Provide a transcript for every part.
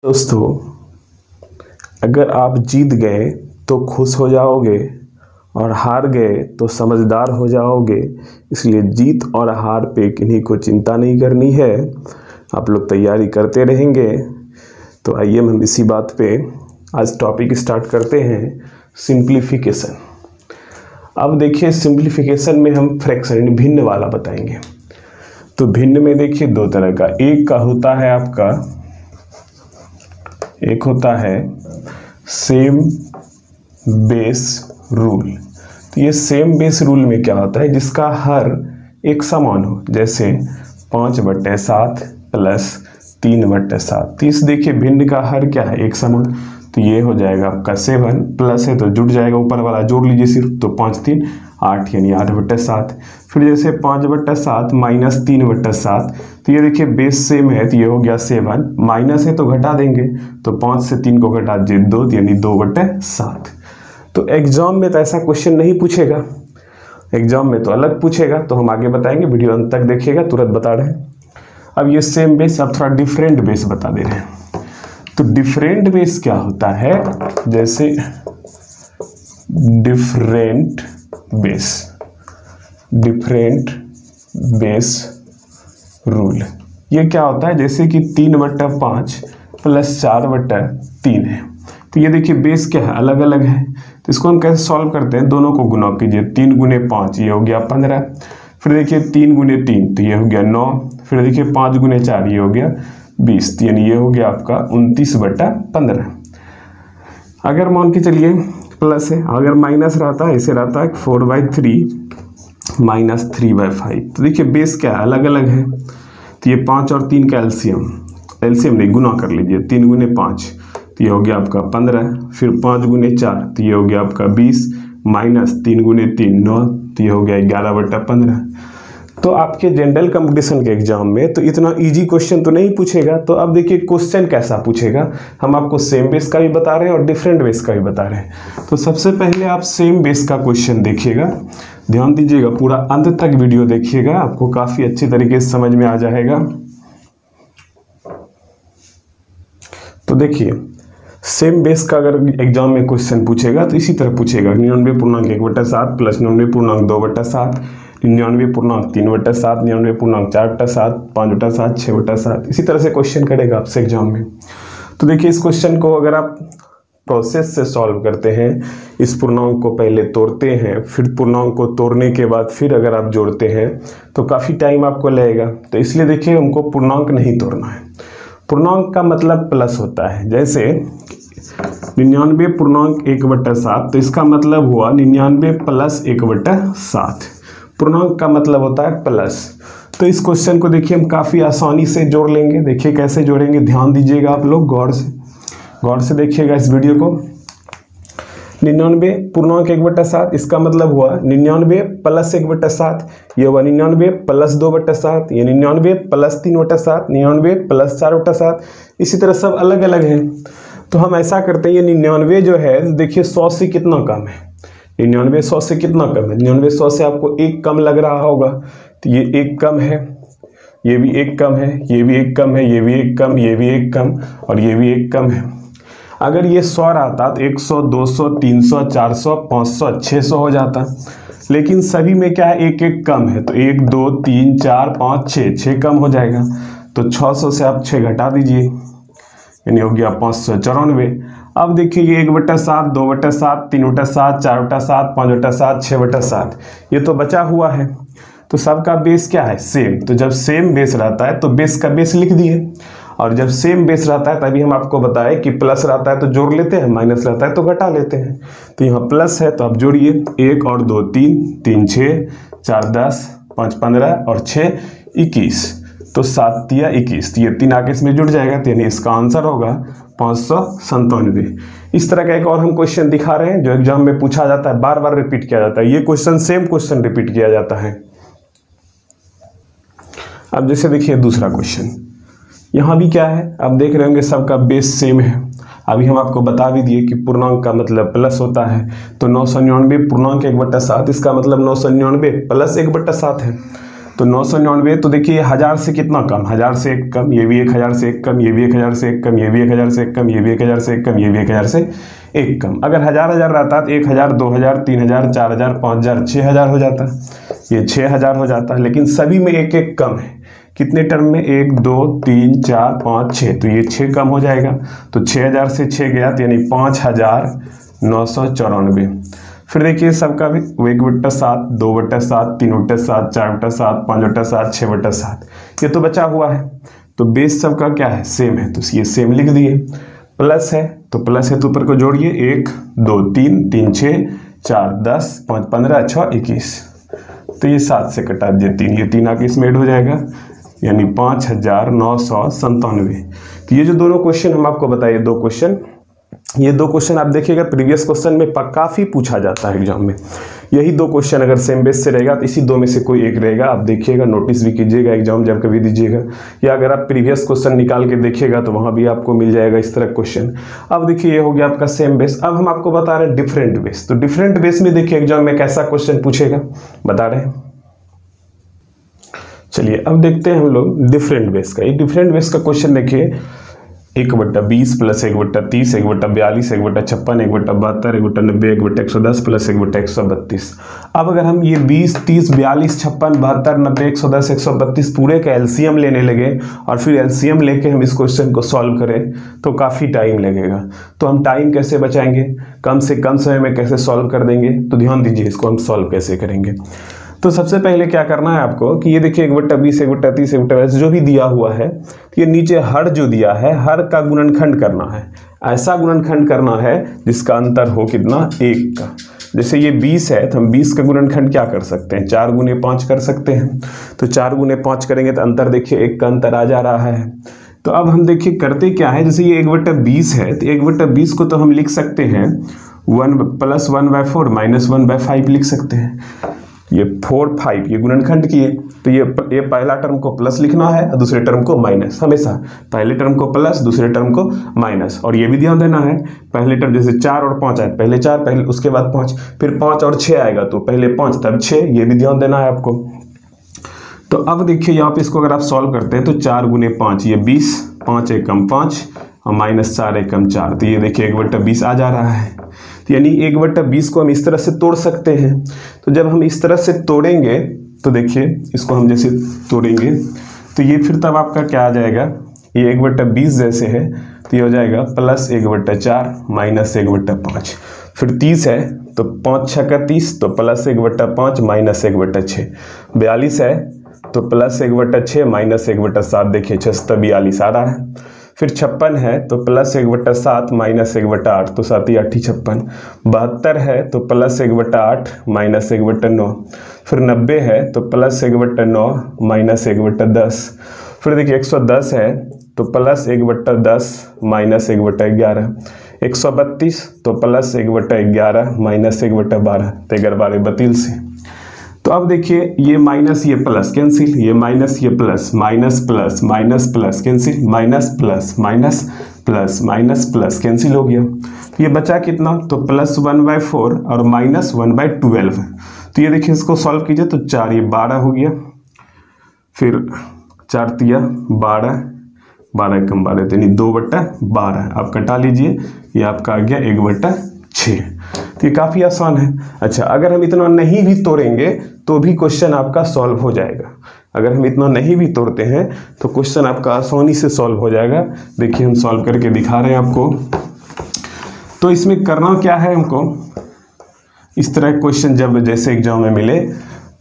दोस्तों, अगर आप जीत गए तो खुश हो जाओगे और हार गए तो समझदार हो जाओगे। इसलिए जीत और हार पे किन्हीं को चिंता नहीं करनी है। आप लोग तैयारी करते रहेंगे। तो आइए हम इसी बात पे आज टॉपिक स्टार्ट करते हैं, सिंप्लीफिकेशन। अब देखिए, सिंप्लीफिकेशन में हम फ्रैक्शन भिन्न वाला बताएंगे। तो भिन्न में देखिए दो तरह का, एक का होता है आपका, एक होता है सेम बेस रूल। तो ये सेम बेस रूल में क्या होता है, जिसका हर एक समान हो, जैसे 5/7 प्लस 3/7। तो इस देखिए भिन्न का हर क्या है, एक समान। तो ये हो जाएगा आपका 7 प्लस है तो जुड़ जाएगा, ऊपर वाला जोड़ लीजिए सिर्फ, तो 5 3 8 यानी 8/7। फिर जैसे 5/7 माइनस 3/7, तो ये देखिए बेस सेम है तो ये हो गया 7, माइनस है तो घटा देंगे, तो 5 से 3 को घटा दीजिए 2 यानी 2/7। तो एग्जाम में तो ऐसा क्वेश्चन नहीं पूछेगा, एग्जाम में तो अलग पूछेगा। तो हम आगे बताएंगे, वीडियो अंत तक देखिएगा, तुरंत बता रहे हैं। अब ये सेम बेस, अब थोड़ा डिफरेंट बेस बता दे रहे हैं। तो डिफरेंट बेस क्या होता है, जैसे डिफरेंट बेस रूल, ये क्या होता है, जैसे कि 3/5 प्लस 4/3 है। तो ये देखिए बेस क्या है, अलग अलग है। तो इसको हम कैसे सॉल्व करते हैं, दोनों को गुना कीजिए, 3 × 5 ये हो गया 15। फिर देखिए 3 × 3 तो ये हो गया 9। फिर देखिए 5 × 4 ये हो गया 20, यानी ये हो गया आपका 29/15। अगर मान के चलिए प्लस है, अगर माइनस रहता है, इसे रहता है 4/3 माइनस 3/5। तो देखिए बेस क्या है, अलग अलग है। तो ये 5 और 3 का एलसीएम नहीं, गुना कर लीजिए, 3 × 5 तो ये हो गया आपका 15। फिर 5 × 4 तो ये हो गया आपका 20, माइनस 3 × 3 9, तो ये हो गया 11/15। तो आपके जनरल कंपटीशन के एग्जाम में तो इतना इजी क्वेश्चन तो नहीं पूछेगा। तो अब देखिए क्वेश्चन कैसा पूछेगा, हम आपको सेम बेस का भी बता रहे हैं और डिफरेंट बेस का भी बता रहे हैं। तो सबसे पहले आप सेम बेस का क्वेश्चन देखिएगा, ध्यान दीजिएगा, पूरा अंत तक वीडियो देखिएगा, आपको काफ़ी अच्छी तरीके से समझ में आ जाएगा। तो देखिए सेम बेस का अगर एग्जाम में क्वेश्चन पूछेगा तो इसी तरह पूछेगा, 99.1/7 प्लस 99.2/7, 99.3/7, 99.4/7, 5/7, 6/7। इसी तरह से क्वेश्चन करेगा आपसे एग्जाम में। तो देखिए इस क्वेश्चन को अगर आप प्रोसेस से सॉल्व करते हैं, इस पूर्णांक को पहले तोड़ते हैं, फिर पूर्णांक को तोड़ने के बाद फिर अगर आप जोड़ते हैं तो काफ़ी टाइम आपको लगेगा। तो इसलिए देखिए हमको पूर्णांक नहीं तोड़ना है। पूर्णांक का मतलब प्लस होता है, जैसे 99.1/7, तो इसका मतलब हुआ 99 प्लस 1/7। पूर्णांक का मतलब होता है प्लस। तो इस क्वेश्चन को देखिए हम काफ़ी आसानी से जोड़ लेंगे। देखिए कैसे जोड़ेंगे, ध्यान दीजिएगा आप लोग, गौर से देखिएगा इस वीडियो को। 99 पूर्णांक 1/7, इसका मतलब हुआ 99 प्लस 1/7, ये हुआ 99 प्लस 2/7, ये 99 प्लस 3/7, 99 प्लस 4/7। इसी तरह सब अलग अलग हैं। तो हम ऐसा करते हैं, ये 99 जो है देखिए 100 से कितना कम है, 99 100 से कितना कम है, 99 100 से आपको एक कम लग रहा होगा। तो ये एक कम है, ये भी एक कम है, ये भी एक कम है, ये भी एक कम, ये भी एक कम और ये भी एक कम है। अगर ये 100 रहता तो 100 200 300 400 500 600 हो जाता, लेकिन सभी में क्या है, एक एक कम है। तो 1 2 3 4 5 6 कम हो जाएगा। तो 600 से आप 6 घटा दीजिए, यानी हो गया 594। अब देखिए ये 1/7 2/7 3/7 4/7 5/7 6/7, ये तो बचा हुआ है। तो सबका बेस क्या है, सेम। तो जब सेम बेस रहता है तो बेस का बेस लिख दिए, और जब सेम बेस रहता है तभी हम आपको बताए कि प्लस रहता है तो जोड़ लेते हैं, माइनस रहता है तो घटा लेते हैं। तो यहाँ प्लस है तो आप जोड़िए, 1 और 2 3, 3 6, 4 10, 5 15 और 6 21, तो 7 या 21, तो ये 3 आगे इसमें जुड़ जाएगा। तो यानी इसका आंसर होगा 597। इस तरह का एक और हम क्वेश्चन दिखा रहे हैं जो एग्जाम में पूछा जाता है, बार बार रिपीट किया जाता है। ये क्वेश्चन सेम क्वेश्चन रिपीट किया जाता है। अब जैसे देखिए दूसरा क्वेश्चन, यहाँ भी क्या है, आप देख रहे होंगे सबका बेस सेम है। अभी हम आपको बता भी दिए कि पूर्णांक का मतलब प्लस होता है। तो 999 पूर्णांक 1/7, इसका मतलब 999 प्लस 1/7 है। तो 999, तो देखिए 1000 से कितना कम, 1000 से एक कम, ये भी 1000 से एक कम, ये भी 1000 से एक कम, ये भी 1000 से एक कम, ये भी 1000 से एक कम, ये भी 1000 से एक कम। अगर 1000 रहता तो 1000, 2000, 3000, 4000, 5000, 6000 हो जाता, ये 6000 हो जाता। लेकिन सभी में एक एक कम है। कितने टर्म में? 1 2 3 4 5 6, तो ये 6 कम हो जाएगा। तो 6000 से 6 गया तो यानी 5994। फिर देखिए सबका भी 1/7, 2/7, 3/7, 4/7, 5/7, 6/7, ये तो बचा हुआ है। तो बेस सबका क्या है? सेम है, तो ये सेम लिख दिए। प्लस है तो प्लस है तो ऊपर को जोड़िए, 1 2 3 3 6 4 10 5 15 6 21, तो ये 7 से कटा दिए 3, ये 3 आके इसमें ऐड हो जाएगा, यानी 5997। तो ये जो दोनों क्वेश्चन हम आपको बताए, दो क्वेश्चन, ये दो क्वेश्चन आप देखिएगा प्रीवियस क्वेश्चन में काफ़ी पूछा जाता है एग्जाम में। यही दो क्वेश्चन अगर सेम बेस से रहेगा तो इसी दो में से कोई एक रहेगा। आप देखिएगा, नोटिस भी कीजिएगा एग्जाम जब कभी दीजिएगा, या अगर आप प्रीवियस क्वेश्चन निकाल के देखिएगा तो वहाँ भी आपको मिल जाएगा इस तरह क्वेश्चन। अब देखिए ये हो गया आपका सेम बेस। अब हम आपको बता रहे हैं डिफरेंट बेस। तो डिफरेंट बेस में देखिए एग्जाम में कैसा क्वेश्चन पूछेगा, बता रहे हैं। चलिए अब देखते हैं हम लोग डिफरेंट बेस का। ये डिफरेंट बेस का क्वेश्चन देखिए, 1/20 प्लस 1/30, 1/42, 1/56, 1/72, 1/90, 1/110 प्लस 1/132। अब अगर हम ये 20, 30, 42, 56, 72, 90, 110, 132 पूरे का एलसीएम लेने लगे और फिर एलसीएम लेके हम इस क्वेश्चन को सॉल्व करें तो काफ़ी टाइम लगेगा। तो हम टाइम कैसे बचाएंगे, कम से कम समय में कैसे सॉल्व कर देंगे, तो ध्यान दीजिए इसको हम सॉल्व कैसे करेंगे। तो सबसे पहले क्या करना है आपको कि ये देखिए 1/20, 1/30, 1/42 जो भी दिया हुआ है, तो ये नीचे हर जो दिया है, हर का गुणनखंड करना है। ऐसा गुणनखंड करना है जिसका अंतर हो कितना? 1 का। जैसे ये 20 है तो हम 20 का गुणनखंड क्या कर सकते हैं? 4 × 5 कर सकते हैं। तो 4 × 5 करेंगे तो अंतर देखिए 1 का अंतर आ जा रहा है। तो अब हम देखिए करते क्या है, जैसे ये 1/20 है तो 1/20 को तो हम लिख सकते हैं 1 + 1/4 - 1/5 लिख सकते हैं। ये 4 5 ये गुणनखंड किए, तो ये पहला टर्म को प्लस लिखना है और दूसरे टर्म को माइनस। हमेशा पहले टर्म को प्लस, दूसरे टर्म को माइनस। और ये भी ध्यान देना है, पहले टर्म जैसे 4 और 5 आए, पहले 4, पहले उसके बाद 5, फिर 5 और 6 आएगा तो पहले 5 तब 6, ये भी ध्यान देना है आपको। तो अब देखिए यहाँ पे इसको अगर आप सॉल्व करते हैं तो 4 × 5 ये 20, 5 एकम 5 और -4 एकम 4, तो ये देखिए 1/20 आ जा रहा है। तो यानी 1/20 को हम इस तरह से तोड़ सकते हैं। तो जब हम इस तरह से तोड़ेंगे तो देखिए इसको हम जैसे तोड़ेंगे तो ये फिर तब आपका क्या आ जाएगा, ये 1/20 जैसे है तो ये हो जाएगा +1/4 - 1/5। फिर 30 है तो 5 × 6 = 30, तो +1/5 - 1/6। 42 है तो +1/6 - 1/7, देखिए 6 × 42 आ रहा है। फिर 56 है तो +1/7 - 1/8, तो 7 × 8 = 56। 72 है तो +1/8 - 1/9। फिर 90 है तो +1/9 - 1/10। फिर देखिए 110 है तो +1/10 - 1/11। 132 तो +1/11 - 1/12, तो 11 बतील से। तो अब देखिए ये माइनस ये प्लस कैंसिल, ये माइनस ये plus, minus plus minus plus cancel, minus plus minus plus minus plus cancel हो गया। तो ये बचा कितना? तो +1/4 और -1/12। तो ये देखिए इसको सॉल्व कीजिए तो 4 ये 12 हो गया, फिर 4 × 3 = 12, 12 एकम 12, यानी 2/12 आप कटा लीजिए, ये आपका आ गया 1/6। तो ये काफ़ी आसान है। अच्छा, अगर हम इतना नहीं भी तोड़ेंगे तो भी क्वेश्चन आपका सॉल्व हो जाएगा। अगर हम इतना नहीं भी तोड़ते हैं तो क्वेश्चन आपका आसानी से सॉल्व हो जाएगा। देखिए हम सॉल्व करके दिखा रहे हैं आपको। तो इसमें करना क्या है हमको, इस तरह क्वेश्चन जब जैसे एग्जाम में मिले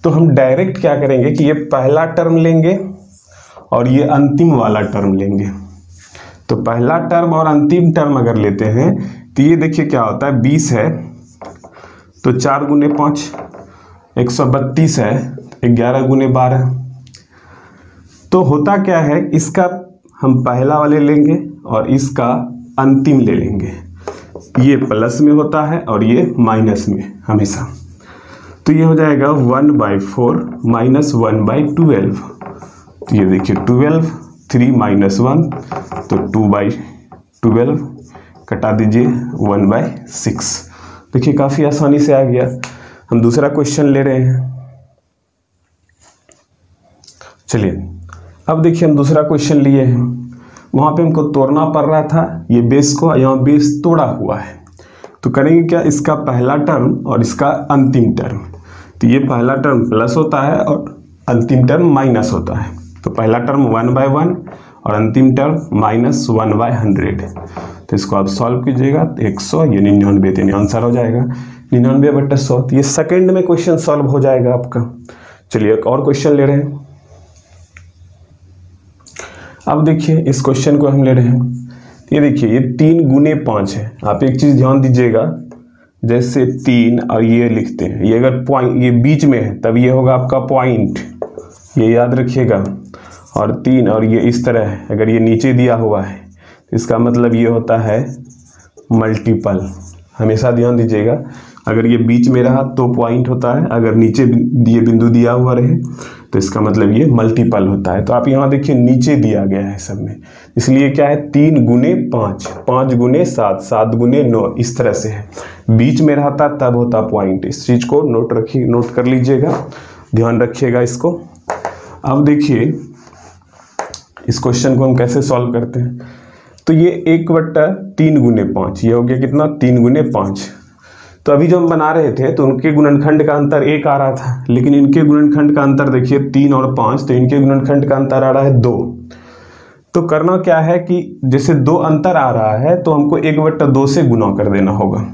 तो हम डायरेक्ट क्या करेंगे कि ये पहला टर्म लेंगे और ये अंतिम वाला टर्म लेंगे। तो पहला टर्म और अंतिम टर्म अगर लेते हैं तो ये देखिए क्या होता है, 20 है तो 4 × 5 132 है, 11 × 12। तो होता क्या है, इसका हम पहला वाले लेंगे और इसका अंतिम ले लेंगे। ये प्लस में होता है और ये माइनस में हमेशा। तो ये हो जाएगा 1/4 - 1/12। तो ये देखिए 12, 3 - 1 तो 2/12, कटा दीजिए 1/6। देखिए काफ़ी आसानी से आ गया। हम दूसरा क्वेश्चन ले रहे हैं। चलिए अब देखिए हम दूसरा क्वेश्चन लिए हैं, वहाँ पे हमको तोड़ना पड़ रहा था ये बेस को, यहाँ बेस तोड़ा हुआ है। तो करेंगे क्या, इसका पहला टर्म और इसका अंतिम टर्म। तो ये पहला टर्म प्लस होता है और अंतिम टर्म माइनस होता है। तो पहला टर्म 1/1 और अंतिम टर्म -1/100। तो इसको आप सॉल्व कीजिएगा तो 100 ये 99 देने आंसर हो जाएगा 99/100। तो ये सेकंड में क्वेश्चन सॉल्व हो जाएगा आपका। चलिए एक और क्वेश्चन ले रहे हैं। अब देखिए इस क्वेश्चन को हम ले रहे हैं, ये देखिए ये 3 गुने 5 है। आप एक चीज़ ध्यान दीजिएगा, जैसे 3 और ये लिखते हैं, ये अगर पॉइंट ये बीच में है तब ये होगा आपका पॉइंट, ये याद रखिएगा। और 3 और ये इस तरह है, अगर ये नीचे दिया हुआ है तो इसका मतलब ये होता है मल्टीपल। हमेशा ध्यान दीजिएगा, अगर ये बीच में रहा तो पॉइंट होता है, अगर नीचे ये बिंदु दिया हुआ रहे तो इसका मतलब ये मल्टीपल होता है। तो आप यहाँ देखिए नीचे दिया गया है सब में, इसलिए क्या है 3 गुने 5, 5 गुने 7, 7 गुने 9, इस तरह से है। बीच में रहता तब होता पॉइंट। इस चीज़ को नोट कर लीजिएगा, ध्यान रखिएगा इसको। अब देखिए इस क्वेश्चन को हम कैसे सॉल्व करते हैं। तो ये 1/3 गुने 5, ये हो गया कितना 3 गुने 5। तो अभी जो हम बना रहे थे तो उनके गुणनखंड का अंतर 1 आ रहा था, लेकिन इनके गुणनखंड का अंतर देखिए 3 और 5, तो इनके गुणनखंड का अंतर आ रहा है 2। तो करना क्या है कि जैसे 2 अंतर आ रहा है तो हमको 1/2 से गुना कर देना होगा।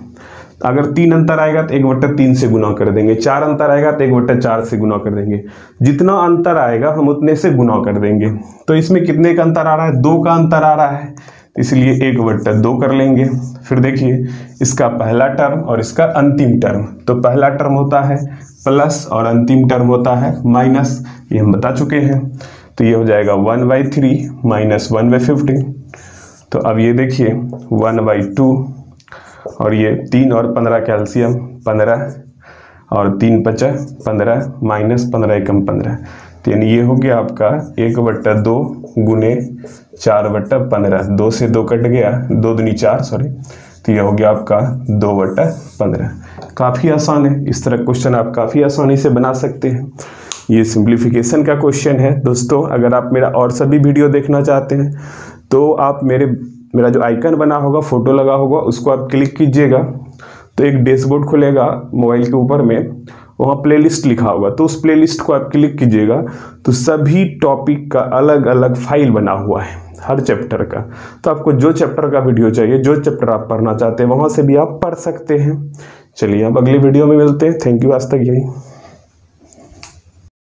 अगर 3 अंतर आएगा तो 1/3 से गुना कर देंगे, 4 अंतर आएगा तो 1/4 से गुना कर देंगे। जितना अंतर आएगा हम उतने से गुना कर देंगे। तो इसमें कितने का अंतर आ रहा है, 2 का अंतर आ रहा है, इसलिए 1/2 कर लेंगे। फिर देखिए इसका पहला टर्म और इसका अंतिम टर्म। तो पहला टर्म होता है प्लस और अंतिम टर्म होता है माइनस, ये हम बता चुके हैं। तो ये हो जाएगा 1/3 माइनस 1/15। तो अब ये देखिए 1/2 और ये 3 और 15 कैल्शियम 15 और 3 × 5 = 15 माइनस 15 × 15। तो यानी ये हो गया आपका 1/2 गुने 4/15। 2 से 2 कट गया, 2 दूनी 4 सॉरी। तो ये हो गया आपका 2/15। काफ़ी आसान है, इस तरह क्वेश्चन आप काफ़ी आसानी से बना सकते हैं। ये सिंप्लीफिकेशन का क्वेश्चन है दोस्तों। अगर आप मेरा और सभी वीडियो देखना चाहते हैं तो आप मेरा जो आइकन बना होगा, फोटो लगा होगा, उसको आप क्लिक कीजिएगा तो एक डैशबोर्ड खुलेगा मोबाइल के ऊपर में, वहाँ प्लेलिस्ट लिखा होगा, तो उस प्लेलिस्ट को आप क्लिक कीजिएगा तो सभी टॉपिक का अलग अलग फाइल बना हुआ है हर चैप्टर का। तो आपको जो चैप्टर का वीडियो चाहिए, जो चैप्टर आप पढ़ना चाहते हैं, वहाँ से भी आप पढ़ सकते हैं। चलिए अब अगली वीडियो में मिलते हैं। थैंक यू, आज तक यही।